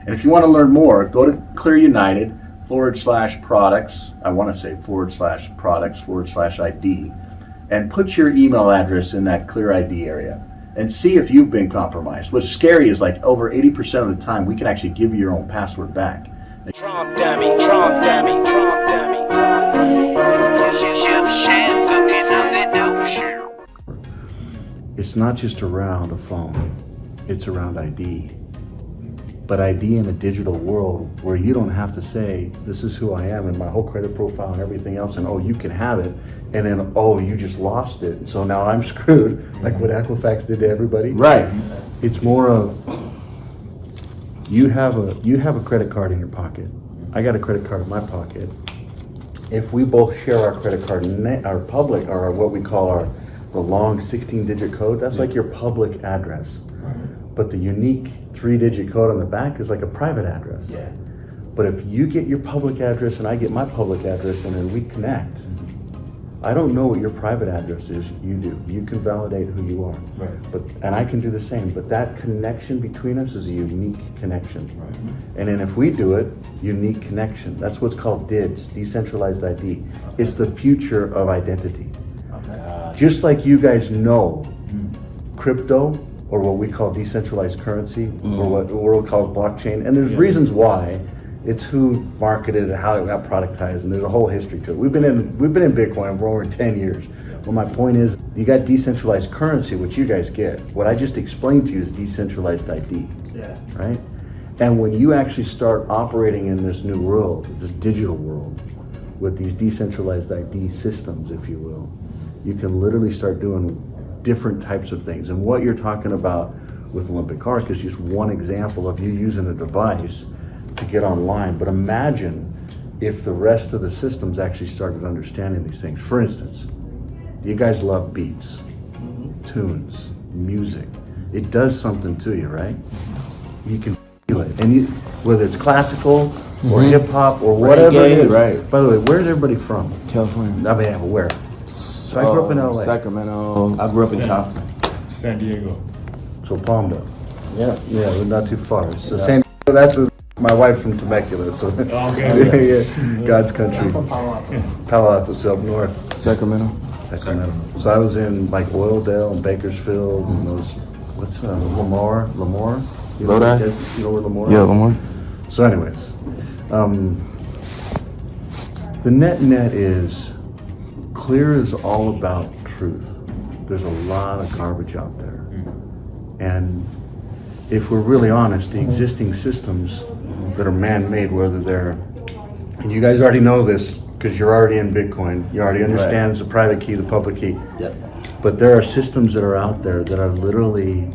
And if you want to learn more, go to ClearUnited/products, I want to say /products/ID, and put your email address in that ClearID area and see if you've been compromised. What's scary is like over 80% of the time, we can actually give you your own password back. Trump dummy, Trump dummy, Trump dummy. It's not just around a phone, it's around ID. But ID in a digital world where you don't have to say, this is who I am and my whole credit profile and everything else, and oh, you can have it, and then, oh, you just lost it, so now I'm screwed, like what Equifax did to everybody. Right. It's more of, you have a credit card in your pocket. I got a credit card in my pocket. If we both share our credit card, our public, or what we call the long 16-digit code, that's like your public address. But the unique 3-digit code on the back is like a private address. Yeah. But if you get your public address and I get my public address and then we connect, I don't know what your private address is, you do. You can validate who you are. Right. And I can do the same, but that connection between us is a unique connection. Right. And then if we do it, unique connection. That's what's called DIDs, Decentralized ID. It's the future of identity. Just like you guys know crypto, or what we call decentralized currency, or what the world calls blockchain, and there's reasons why. It's who marketed it, how it got productized, and there's a whole history to it. We've been in Bitcoin for over 10 years. Well, my point is, you got decentralized currency, which you guys get. What I just explained to you is decentralized ID, right? And when you actually start operating in this new world, this digital world, with these decentralized ID systems, if you will, you can literally start doing different types of things. And what you're talking about with Olympic Arc is just one example of you using a device to get online. But imagine if the rest of the systems actually started understanding these things. For instance, you guys love beats, tunes, music. It does something to you, right? You can feel it. And whether it's classical or hip hop or whatever it is. Right. By the way, where's everybody from? California. I mean, where? So I grew up in LA. Sacramento. I grew up in California. San Diego. So Palmdale. Yeah. Yeah, we're not too far. It's the same. That's my wife from Temecula. So Okay. yeah, God's country. Palo Alto, so up north. Sacramento. So I was in like Oildale and Bakersfield and those. What's Lamar? You know, Lodi? you know where Lamar? Yeah, Lamar. So, anyways, the net is Clear is all about truth. There's a lot of garbage out there. And if we're really honest, the existing systems that are man-made, whether they're, and you guys already know this because you're already in Bitcoin, you already understand the private key, the public key. Yep. But there are systems that are out there that are literally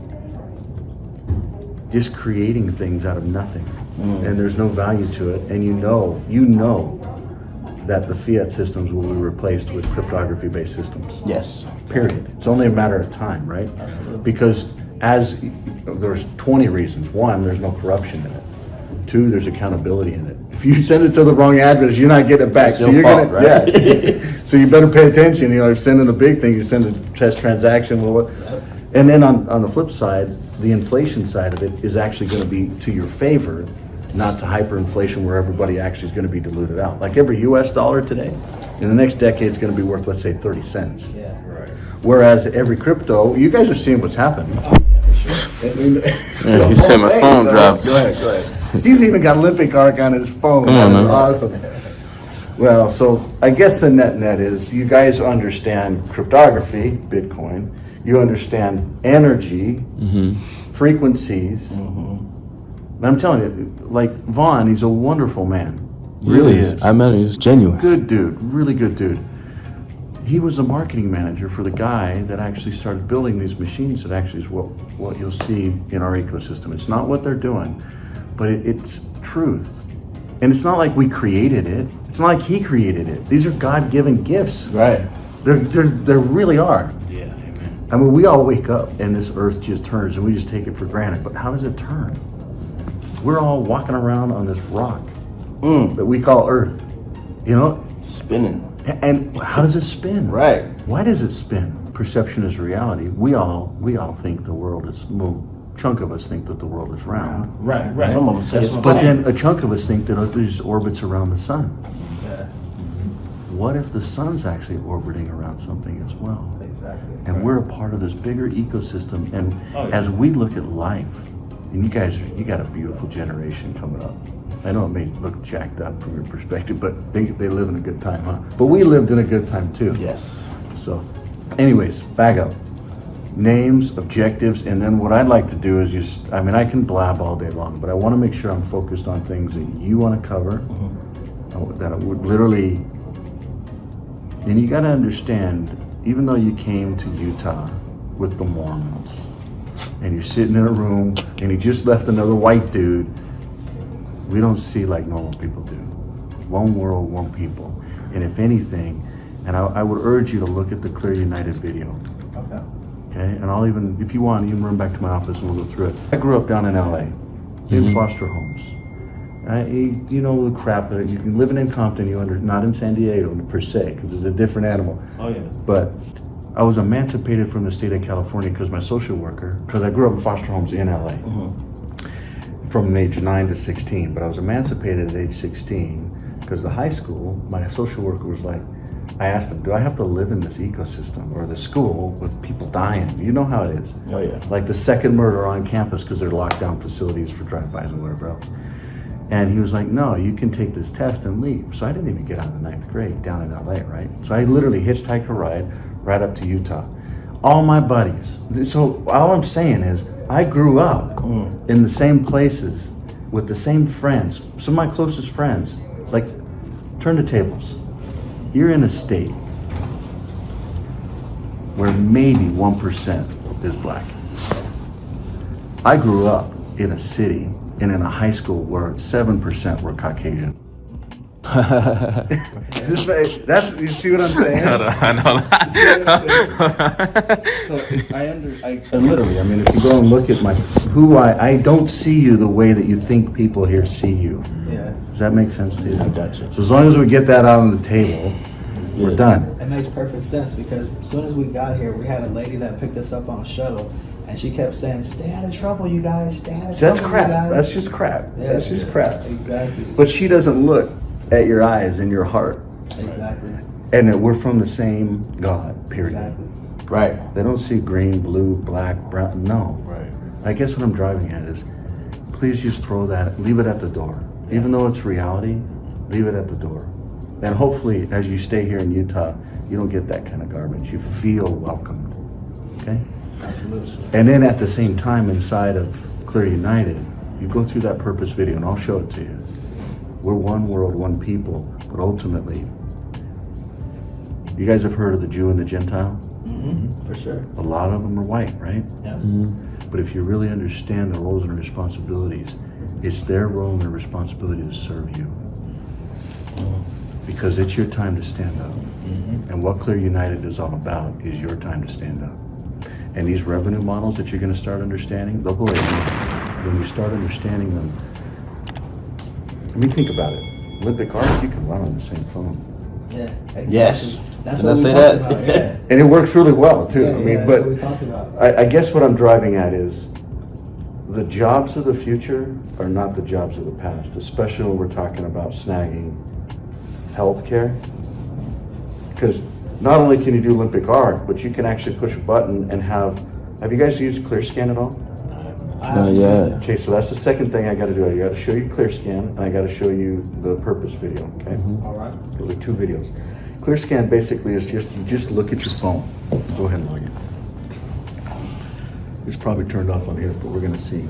just creating things out of nothing. And there's no value to it. And you know that the fiat systems will be replaced with cryptography-based systems. Yes. Period. It's only a matter of time, right? Absolutely. Because there's 20 reasons. One, there's no corruption in it. Two, there's accountability in it. If you send it to the wrong address, you're not getting it back. It's your fault, right? Yeah. So you better pay attention. You know, if you're sending a big thing, you send a test transaction. And then on the flip side, the inflation side of it is actually going to be to your favor, not to hyperinflation where everybody actually is going to be diluted out. Like every US dollar today, in the next decade, it's going to be worth, let's say, 30 cents. Yeah. Right. Whereas every crypto, you guys are seeing what's happening. Yeah, he said my phone dropped. Go ahead. He's even got Olympic Arc on his phone. Come on, That is man. awesome. Well, so I guess the net is you guys understand cryptography, Bitcoin. You understand energy, frequencies. And I'm telling you, like Vaughn, he's a wonderful man. Really is. I met him. He's genuine. Good dude, really good dude. He was a marketing manager for the guy that actually started building these machines that actually is what you'll see in our ecosystem. It's not what they're doing, but it's truth. And it's not like we created it. It's not like he created it. These are God-given gifts. Right. They really are. Yeah, amen. I mean, we all wake up and this earth just turns and we just take it for granted. But how does it turn? We're all walking around on this rock that we call Earth. You know? Spinning. And how does it spin? Right. Why does it spin? Perception is reality. We all think the world is chunk of us think that the world is round. Right, right. Some of them say That's it's what But I'm saying. then a chunk of us think that it just orbits around the sun. Yeah, What if the sun's actually orbiting around something as well? exactly. And we're a part of this bigger ecosystem. And Oh, yeah. as we look at life, and you got a beautiful generation coming up. I know it may look jacked up from your perspective, but they live in a good time, huh? But we lived in a good time too. Yes. So, anyways, back up. Names, objectives, and then what I'd like to do is just, I mean, I can blab all day long, but I want to make sure I'm focused on things that you want to cover, that I would literally, and you got to understand, even though you came to Utah with the Mormons, and you're sitting in a room, and you just left another white dude, we don't see like normal people do. One world, one people. And if anything, and I would urge you to look at the Clear United video. Okay. Okay, and I'll even, if you want, you can run back to my office and we'll go through it. I grew up down in LA, in foster homes. You know the crap that you can live in Compton, not in San Diego per se, because it's a different animal. Oh, yeah. But I was emancipated from the state of California because my social worker, because I grew up in foster homes in LA from age 9 to 16, but I was emancipated at age 16 because the high school, my social worker was like, I asked him, do I have to live in this ecosystem or the school with people dying? You know how it is. Oh, yeah. Like the second murder on campus because they're locked down facilities for drive-bys and whatever else. And he was like, no, you can take this test and leave. So I didn't even get out of the 9th grade down in LA, right? So I literally hitchhiked a ride right up to Utah. All my buddies. So all I'm saying is I grew up in the same places with the same friends. Some of my closest friends, like turn the tables. You're in a state where maybe 1% is black. I grew up in a city and in a high school where 7% were Caucasian. That's, you see what I'm saying? I know. So literally, I mean, if you go and look at I don't see you the way that you think people here see you. Yeah. Does that make sense to you? I gotcha. So as long as we get that out on the table, we're done. It makes perfect sense because as soon as we got here, we had a lady that picked us up on a shuttle, and she kept saying, "Stay out of trouble, you guys. Stay out of trouble, That's crap. you guys." That's just crap. Yeah. That's just crap. Exactly. But she doesn't look at your eyes and your heart, Exactly. and that we're from the same God. Period. Exactly. Right. They don't see green, blue, black, brown. No. Right. I guess what I'm driving at is, please just leave it at the door. Even though it's reality, leave it at the door. And hopefully, as you stay here in Utah, you don't get that kind of garbage. You feel welcomed. Okay? Absolutely. And then at the same time, inside of Clear United, you go through that purpose video, and I'll show it to you. We're one world, one people, but ultimately, you guys have heard of the Jew and the Gentile? For sure. A lot of them are white, right? Yeah. But if you really understand their roles and responsibilities, it's their role and their responsibility to serve you. Because it's your time to stand up. And what Clear United is all about is your time to stand up. And these revenue models that you're going to start understanding, they'll go away. When you start understanding them, I mean, think about it. Olympic art, you can run on the same phone. Yeah. Exactly. Yes. That's Did what I we say talked that? about. Yeah. And it works really well, too. Yeah, I mean, yeah, but that's what we talked about. I guess what I'm driving at is the jobs of the future are not the jobs of the past, especially when we're talking about snagging healthcare. Because not only can you do Olympic art, but you can actually push a button and have you guys used ClearScan at all? Yeah. Okay, so that's the second thing I gotta do. I gotta show you ClearScan and I gotta show you the purpose video, okay? All right. Those are 2 videos. ClearScan basically is you just look at your phone. Go ahead and log in. It's probably turned off on here, but we're gonna see.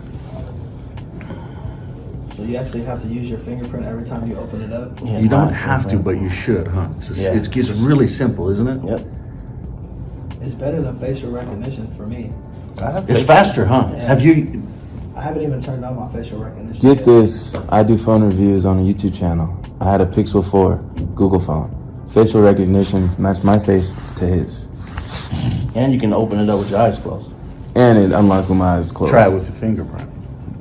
So you actually have to use your fingerprint every time you open it up? Yeah, You don't right. have to, but you should, huh? Yeah. It gets really simple, isn't it? Yep. It's better than facial recognition for me. It's faster, huh? Yeah. Have you? I haven't even turned on my facial recognition Get yet. this, I do phone reviews on a YouTube channel. I had a Pixel 4 Google phone. Facial recognition matched my face to his. And you can open it up with your eyes closed. And it unlocked with my eyes closed. Try it with your fingerprint.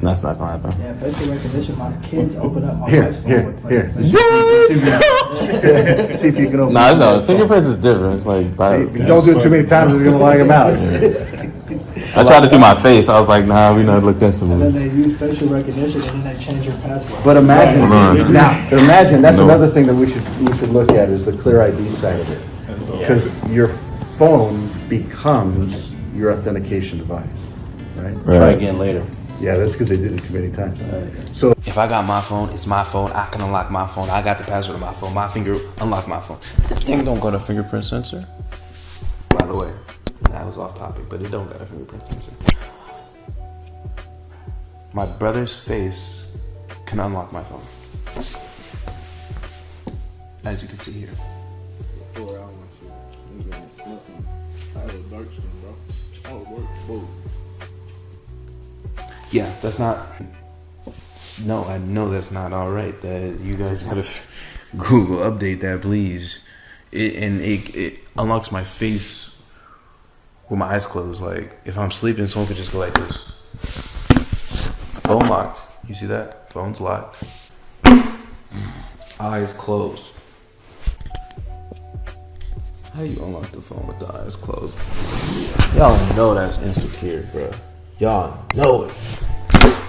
That's not gonna happen. Yeah, facial recognition. My kids open up my Here, wife's phone here, with here. facial See if you can open No, it. fingerprints is different. It's like, If you don't do it too many times, you're gonna lag them out. I tried to do my face. I was like, nah, we not looked at some. And then they use facial recognition and then they change your password. But imagine, Right. imagine that's No. another thing that we should look at is the ClearID side of it. Because your phone becomes your authentication device, right? Try Right. again later. Yeah, that's because they did it too many times. So If I got my phone, it's my phone. I can unlock my phone. I got the password of my phone. My finger unlock my phone. That thing don't got a fingerprint sensor. By the way, that was off topic, but it don't got a fingerprint sensor. My brother's face can unlock my phone. As you can see here. Yeah, that's not. No, I know that's not all right. That you guys gotta Google update that, please. It unlocks my face with my eyes closed. Like if I'm sleeping, someone could just go like this. Phone locked. You see that? Phone's locked. Eyes closed. How you unlock the phone with the eyes closed? Y'all know that's insecure, bro. Y'all know it.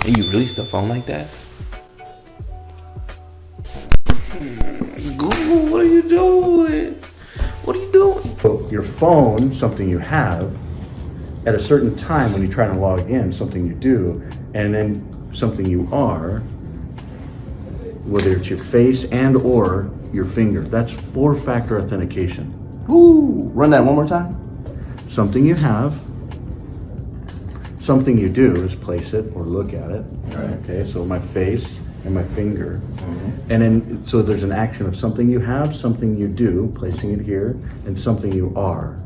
And you release the phone like that? Google, what are you doing? What are you doing? So your phone, something you have, at a certain time when you're trying to log in, something you do, and then something you are, whether it's your face and or your finger. That's 4-factor authentication. Ooh, run that one more time. Something you have, something you do is place it or look at it. Okay, so my face and my finger. And then, so there's an action of something you have, something you do, placing it here, and something you are.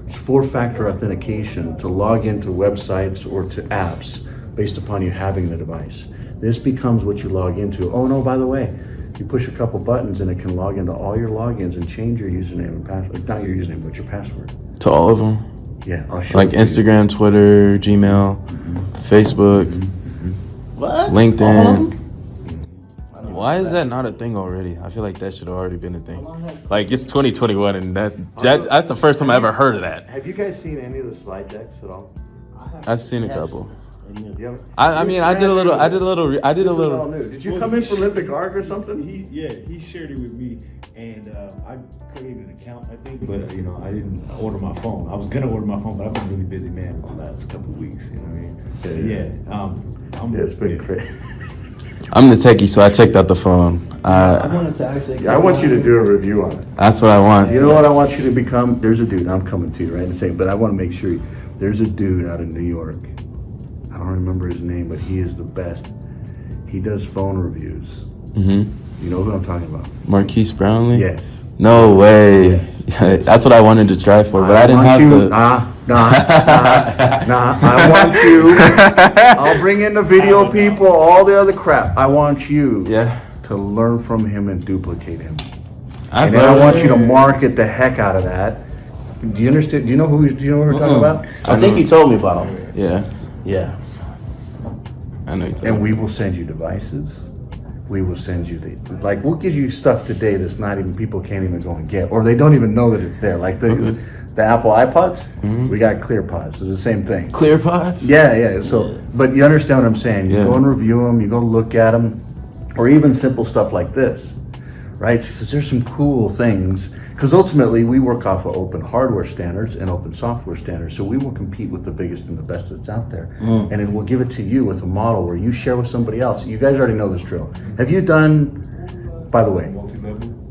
It's 4-factor authentication to log into websites or to apps based upon you having the device. This becomes what you log into. Oh no, by the way, you push a couple buttons and it can log into all your logins and change your username and password. Not your username, but your password. To all of them. Yeah, I'll show Like it to you. Instagram, Twitter, Gmail, Facebook, What? All of LinkedIn. them? Why is that not a thing already? I feel like that should have already been a thing. Like it's 2021 and that's the first time I ever heard of that. Have you guys seen any of the slide decks at all? I've seen a couple. Yeah. I mean, I did a little. This is all new. Did you come in for Olympic Arc or something? He shared it with me, and I created an account, I think, but I didn't order my phone. I was gonna order my phone, but I've been really busy, man, the last couple of weeks. You know what I mean? Yeah, it's been crazy. I'm the techie, so I checked out the phone. I wanted to actually. I want you to do a review on it. That's what I want. You know what I want you to become? There's a dude. I'm coming to you right in a second, but I want to make sure. There's a dude out in New York. I don't remember his name, but he is the best. He does phone reviews. Mm-hmm. You know who I'm talking about? Marquise Brownlee? Yes. No way. Yes. That's what I wanted to strive for, but I didn't want have you, the. Nah. I want you. I'll bring in the video people, all the other crap. I want you to learn from him and duplicate him. And then I want you to market the heck out of that. Do you understand? Do you know who we're talking about? I think you told me about him. Yeah, Yeah. I know. And we will send you devices. We will send you we'll give you stuff today that's not even, people can't even go and get, or they don't even know that it's there. Like the Apple iPods, we got ClearPods. It's the same thing. ClearPods? Yeah. So, but you understand what I'm saying? You go and review them. You go look at them, or even simple stuff like this, right? Because there's some cool things. Because ultimately, we work off of open hardware standards and open software standards, so we will compete with the biggest and the best that's out there. And then we'll give it to you with a model where you share with somebody else. You guys already know this drill. Have you done, by the way,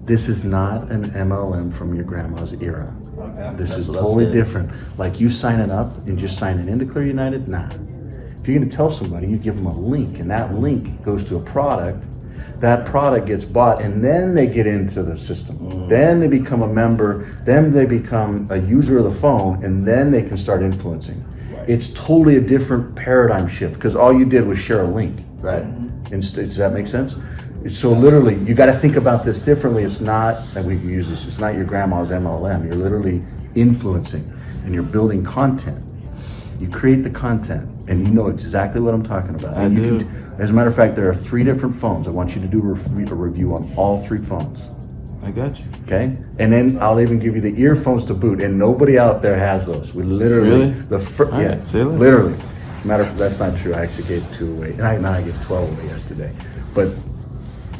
this is not an MLM from your grandma's era. Okay. This is totally different. Like you signing up and just signing into Clear United, nah. If you're gonna tell somebody, you give them a link, and that link goes to a product. That product gets bought, and then they get into the system. Then they become a member, then they become a user of the phone, and then they can start influencing. It's totally a different paradigm shift, because all you did was share a link. Right. Does that make sense? So literally, you got to think about this differently. It's not, and we can use this, it's not your grandma's MLM. You're literally influencing, and you're building content. You create the content, and you know exactly what I'm talking about. I do. As a matter of fact, there are 3 different phones. I want you to do a review on all 3 phones. I got you. Okay, and then I'll even give you the earphones to boot, and nobody out there has those. We literally Really? All right, yeah, say less. literally. Matter of that's not true. I actually gave 2 away, and I gave 12 away yesterday. But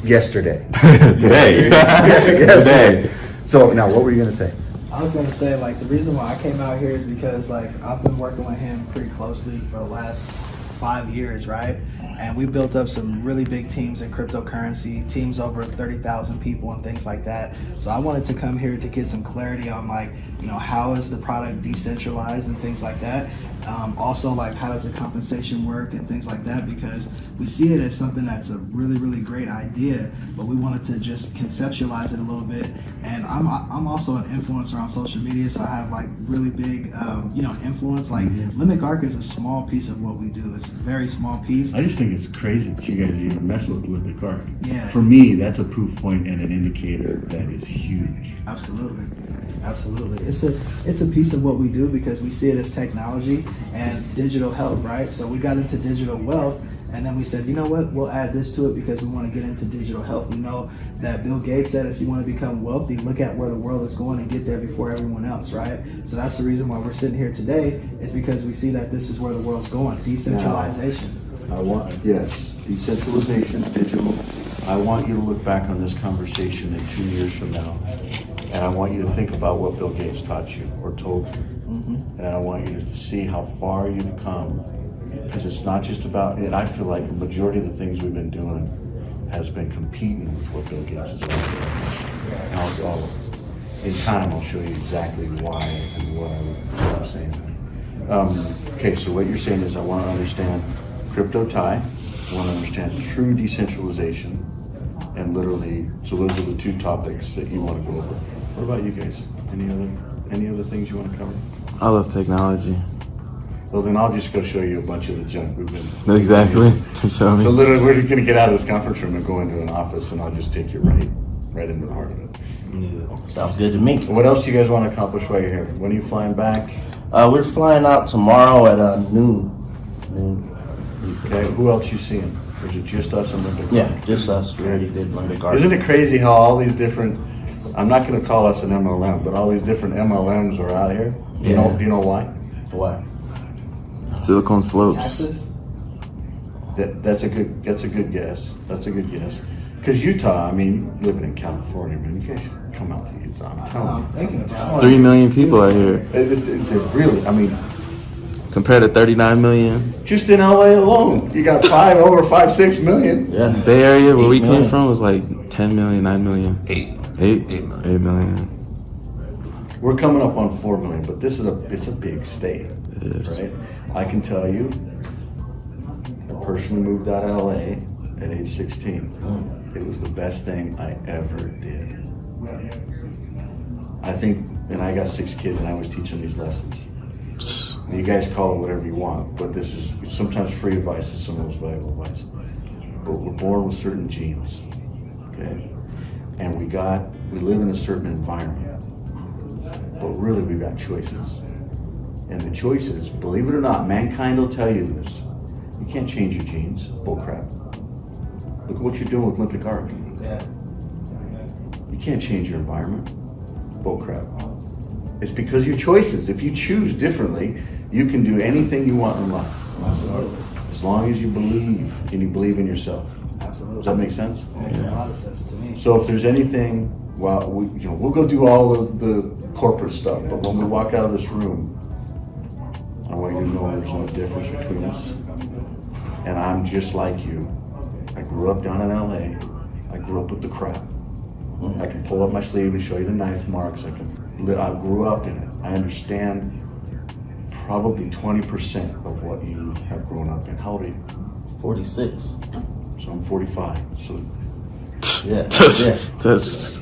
yesterday, Today. Yesterday. So now, what were you gonna say? I was gonna say, like, the reason why I came out here is because, like, I've been working with him pretty closely for the last 5 years, right? And we built up some really big teams in cryptocurrency, teams over 30,000 people and things like that. So I wanted to come here to get some clarity on, like, you know, how is the product decentralized and things like that. Also, like, how does the compensation work and things like that, because we see it as something that's a really, really great idea, but we wanted to just conceptualize it a little bit. And I'm also an influencer on social media, so I have, like, really big, you know, influence. Like, Limit Arc is a small piece of what we do. It's a very small piece. I just think it's crazy that you guys even mess with Olympic Arc. Yeah. For me, that's a proof point and an indicator that is huge. Absolutely. Absolutely. It's a piece of what we do because we see it as technology and digital health, right? So we got into digital wealth, and then we said, you know what, we'll add this to it because we want to get into digital health. We know that Bill Gates said if you want to become wealthy, look at where the world is going and get there before everyone else, right? So that's the reason why we're sitting here today, is because we see that this is where the world's going, decentralization. Yes, decentralization, digital. I want you to look back on this conversation in 2 years from now, and I want you to think about what Bill Gates taught you or told you. And I want you to see how far you've come, because it's not just about it. I feel like the majority of the things we've been doing has been competing with what Bill Gates is doing. And in time, I'll show you exactly why and what I'm saying. Okay, so what you're saying is I want to understand crypto tie, I want to understand true decentralization, and literally, so those are the 2 topics that you want to go over. What about you guys? Any other things you want to cover? I love technology. Well, then I'll just go show you a bunch of the junk we've been. Exactly. To show me. So literally, we're just going to get out of this conference room and go into an office, and I'll just take you right into the heart of it. Sounds good to me. What else do you guys want to accomplish while you're here? When are you flying back? We're flying out tomorrow at noon. Okay, who else you seeing? Or is it just us and Linda? Yeah, just us. We already did Monday Garden. Isn't it crazy how all these different, I'm not going to call us an MLM, but all these different MLMs are out here? Do you know why? What? Silicon Slopes. Texas? That's a good guess. That's a good guess. Because Utah, I mean, living in California, man, you guys should come out to Utah. I'm telling I'm you. thinking about it. 3 million people out here They're really, I mean, compared to 39 million. just in LA alone, you got over 5-6 million. Yeah. Bay Area, where 8 we came million. from, was like 10 million, 9 million. 8 million. We're coming up on 4 million, but it's a big state, It is. right? I can tell you, I personally moved out of LA at age 16. It was the best thing I ever did. I think, and I got 6 kids, and I was teaching these lessons. You guys call it whatever you want, but this is sometimes free advice is some of the most valuable advice. But we're born with certain genes, okay? And we live in a certain environment. But really, we've got choices. And the choices, believe it or not, mankind will tell you this. You can't change your genes. Bullcrap. Look at what you're doing with Olympic Arc. Yeah. You can't change your environment. Bullcrap. It's because of your choices. If you choose differently, you can do anything you want in life. Absolutely. As long as you believe, and you believe in yourself. Absolutely. Does that make sense? Makes a lot of sense to me. So if there's anything, well, we'll go do all the corporate stuff, but when we walk out of this room, I want you to know there's no difference between us. And I'm just like you. I grew up down in LA. I grew up with the crap. I can pull up my sleeve and show you the knife marks. I grew up in it. I understand probably 20% of what you have grown up in. How old are you? 46. So I'm 45. So Yeah. That's,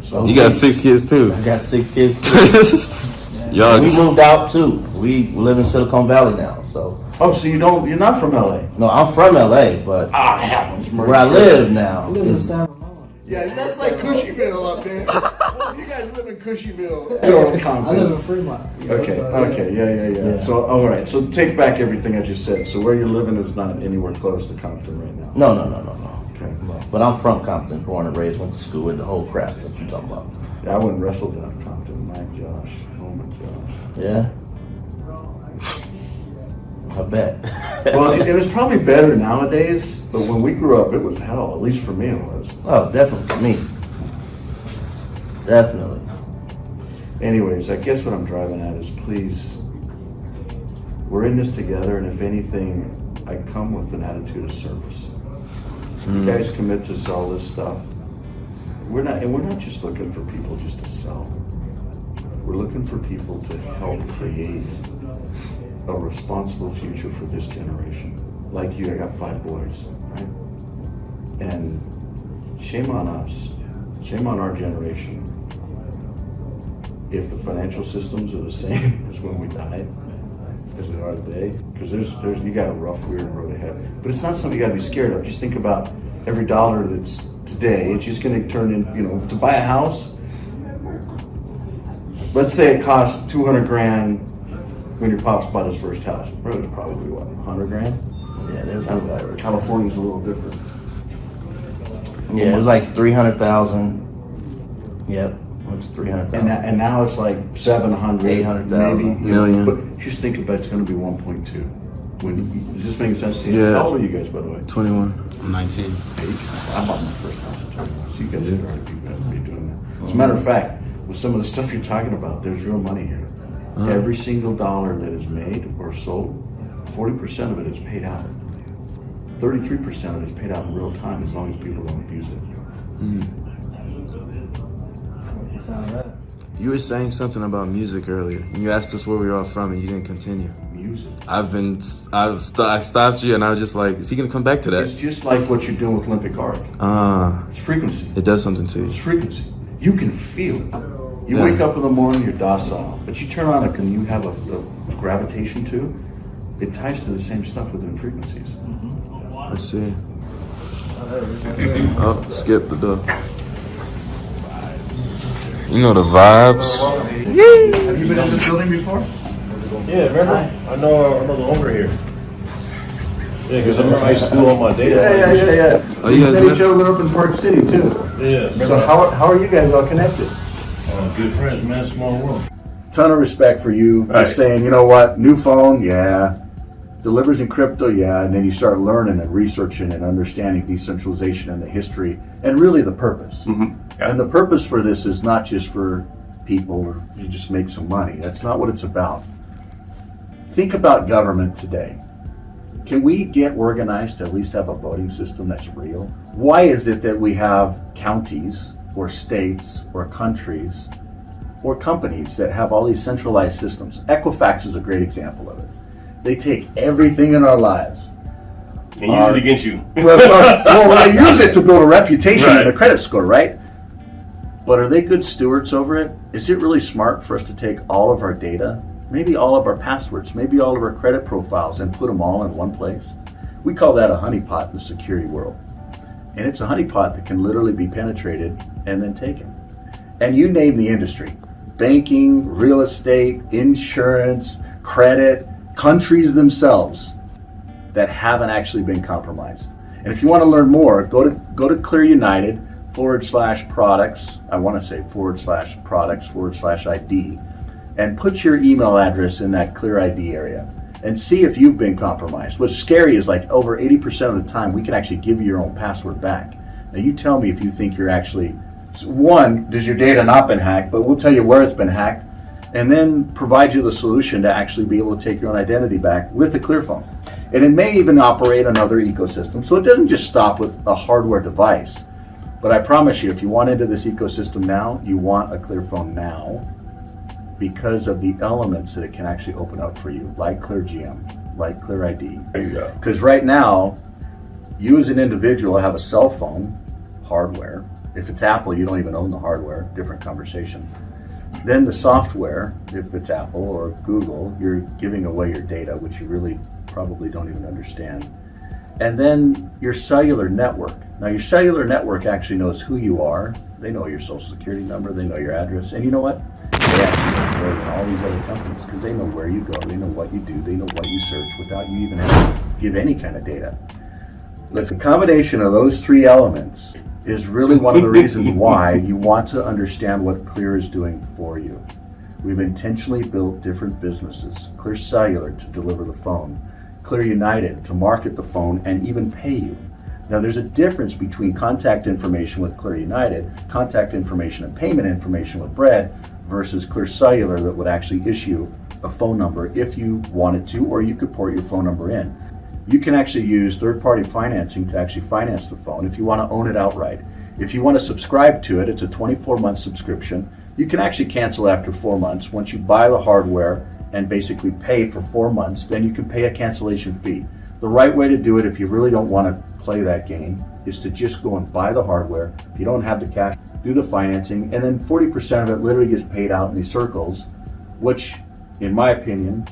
So you got 6 kids too. I got 6 kids too. Y'all, We moved out too. We live in Silicon Valley now, so. Oh, so you're not from LA? No, I'm from LA, but Heavens, where I live now I live in is San Ramon. Yeah, that's like Cushyville up there. Well, you guys live in Cushyville. I live in Fremont. You know, Okay, so, okay, yeah. So, all right, so take back everything I just said. So where you're living is not anywhere close to Compton right now. no. Okay. But I'm from Compton, born and raised, went to school with the whole crap that you talking about. I wouldn't wrestle down Compton, my Josh. Oh my gosh. Yeah? I bet. Well, it was probably better nowadays, but when we grew up, it was hell. At least for me, it was. Oh, definitely for me. Definitely. Anyways, I guess what I'm driving at is please, we're in this together, and if anything, I come with an attitude of service. You guys commit to sell this stuff. We're not just looking for people just to sell. We're looking for people to help create a responsible future for this generation. Like you, I got 5 boys, right? And shame on us, shame on our generation, if the financial systems are the same as when we died, as they are today. Because there's you got a rough, weird road ahead. But it's not something you gotta be scared of. Just think about every dollar that's today, it's just gonna turn in, to buy a house. Let's say it costs 200 grand when your pops bought his first house. It was probably what, 100 grand? Yeah, there's no value. California's a little different. Yeah, it was like 300,000. Yep, went to 300,000. And now it's like 700, 800,000. maybe Million. But just think about it's going to be 1.2. Is this making sense to you? Yeah. How old are you guys, by the way? 21. I'm 19. I bought my first house at 21, so you guys are already be doing that. As a matter of fact, with some of the stuff you're talking about, there's real money here. Every single dollar that is made or sold, 40% of it is paid out. 33% of it is paid out in real time as long as people don't abuse it. It sounds that. You were saying something about music earlier. You asked us where we were all from, and you didn't continue. Music. I stopped you, and I was just like, is he gonna come back to It's that? just like what you're doing with Olympic arc. It's frequency. It does something to you. It's frequency. You can feel it. You Yeah. wake up in the morning, you're docile, but you turn on it and you have a gravitation to, it ties to the same stuff within frequencies. I see. Oh, skip the door. You know the vibes. Have you been in this building before? Yeah, remember? I know the owner here. Yeah, because I remember I used to do all my data. Yeah. Oh, you guys met met? each other up in Park City too. Yeah, remember? So how are you guys all connected? Good friends, man, small world. Ton of respect for you. Right. Just saying, you know what, new phone, yeah. Delivers in crypto, yeah. And then you start learning and researching and understanding decentralization and the history and really the purpose. And the purpose for this is not just for people or you just make some money. That's not what it's about. Think about government today. Can we get organized to at least have a voting system that's real? Why is it that we have counties or states or countries or companies that have all these centralized systems? Equifax is a great example of it. They take everything in our lives. And use it against you. Well, they use it to build a reputation Right. and a credit score, right? But are they good stewards over it? Is it really smart for us to take all of our data, maybe all of our passwords, maybe all of our credit profiles and put them all in one place? We call that a honeypot in the security world. And it's a honeypot that can literally be penetrated and then taken. And you name the industry: banking, real estate, insurance, credit, countries themselves that haven't actually been compromised. And if you want to learn more, go to ClearUnited/products. I want to say /products/ID, and put your email address in that ClearID area and see if you've been compromised. What's scary is like over 80% of the time we can actually give you your own password back. Now you tell me if you think you're actually, one, does your data not been hacked, but we'll tell you where it's been hacked, and then provide you the solution to actually be able to take your own identity back with a ClearPhone. And it may even operate on other ecosystems, so it doesn't just stop with a hardware device. But I promise you, if you want into this ecosystem now, you want a ClearPhone now because of the elements that it can actually open up for you, like ClearGM, like ClearID. There you go. Because right now, you as an individual have a cell phone, hardware. If it's Apple, you don't even own the hardware, different conversation. Then the software, if it's Apple or Google, you're giving away your data, which you really probably don't even understand. And then your cellular network. Now your cellular network actually knows who you are. They know your social security number, they know your address, and you know what? They actually know more than all these other companies because they know where you go, they know what you do, they know what you search without you even having to give any kind of data. Look, the combination of those three elements is really one of the reasons why you want to understand what Clear is doing for you. We've intentionally built different businesses. Clear Cellular to deliver the phone, Clear United to market the phone and even pay you. Now there's a difference between contact information with Clear United, contact information and payment information with Bread, versus Clear Cellular that would actually issue a phone number if you wanted to, or you could port your phone number in. You can actually use third-party financing to actually finance the phone if you want to own it outright. If you want to subscribe to it, it's a 24-month subscription. You can actually cancel after 4 months. Once you buy the hardware and basically pay for 4 months, then you can pay a cancellation fee. The right way to do it, if you really don't want to play that game, is to just go and buy the hardware. If you don't have the cash, do the financing, and then 40% of it literally gets paid out in these circles, which, in my opinion,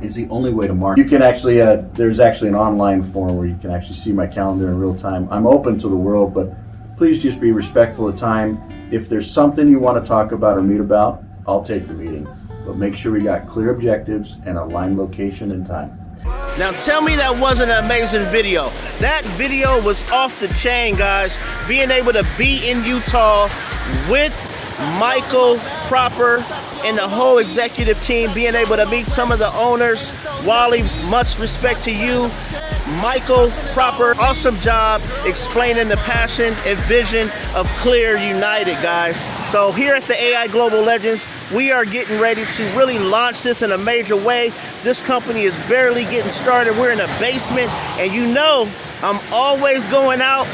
is the only way to market. You can actually, there's actually an online forum where you can actually see my calendar in real time. I'm open to the world, but please just be respectful of time. If there's something you want to talk about or meet about, I'll take the meeting. But make sure we got clear objectives and aligned location and time. Now tell me that wasn't an amazing video. That video was off the chain, guys. Being able to be in Utah with Michael Proper and the whole executive team, being able to meet some of the owners. Wally, much respect to you. Michael Proper, awesome job explaining the passion and vision of Clear United, guys. So here at the AI Global Legends, we are getting ready to really launch this in a major way. This company is barely getting started. We're in a basement, and you know I'm always going out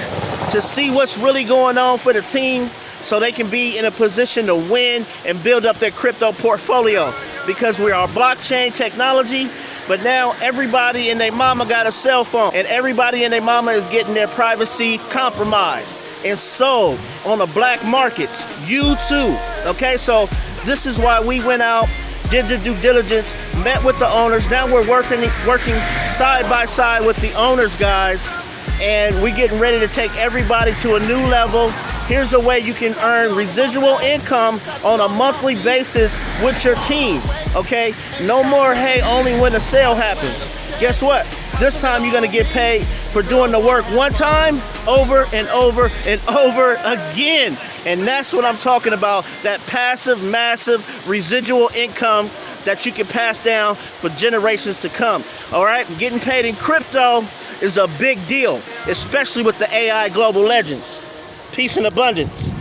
to see what's really going on for the team so they can be in a position to win and build up their crypto portfolio, because we are blockchain technology. But now everybody and their mama got a cell phone, and everybody and their mama is getting their privacy compromised and sold on the black market. You too. Okay, so this is why we went out, did the due diligence, met with the owners. Now we're working side by side with the owners, guys, and we're getting ready to take everybody to a new level. Here's a way you can earn residual income on a monthly basis with your team, okay? No more, hey, only when a sale happens. Guess what? This time you're gonna get paid for doing the work one time, over and over and over again. And that's what I'm talking about, that passive, massive residual income that you can pass down for generations to come, all right? Getting paid in crypto is a big deal, especially with the AI Global Legends. Peace and abundance.